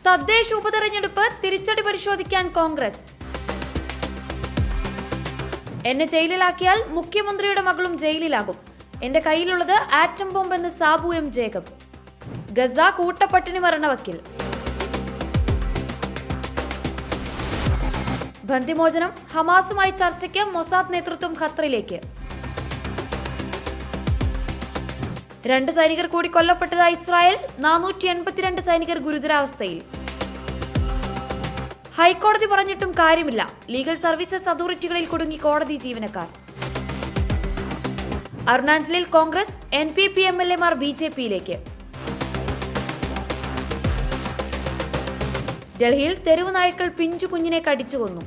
തദ്ദേശ ഉപതെരഞ്ഞെടുപ്പ് തിരിച്ചടി പരിശോധിക്കാൻ കോൺഗ്രസ്. എന്നെ ജയിലിലാക്കിയാൽ മുഖ്യമന്ത്രിയുടെ മകളും ജയിലിലാകും. എന്റെ കയ്യിലുള്ളത് ആറ്റം ബോംബെന്ന് സാബു എം ജേക്കബ്. ഗസ കൂട്ടപ്പട്ടിണി മരണവക്കിൽ. ബന്ദിമോചനം, ഹമാസുമായി ചർച്ചയ്ക്ക് മൊസാദ് നേതൃത്വം ഖത്തറിലേക്ക്. 2 സൈനികർ കൂടി കൊല്ലപ്പെട്ടതായി ഇസ്രായേൽ. 482 സൈനികർ ഗുരുതരാവസ്ഥയിൽ. ഹൈക്കോടതി പറഞ്ഞിട്ടും കാര്യമില്ല. ലീഗൽ സർവീസസ് അതോറിറ്റികളിൽ കുടുങ്ങി കോടതി ജീവനക്കാർ. അരുണാചലിൽ കോൺഗ്രസ്, NPP MLA മാർ BJPയിലേക്ക്. ഡൽഹിയിൽ തെരുവ് നായ്ക്കൾ പിഞ്ചു കുഞ്ഞിനെ കടിച്ചു കൊന്നു.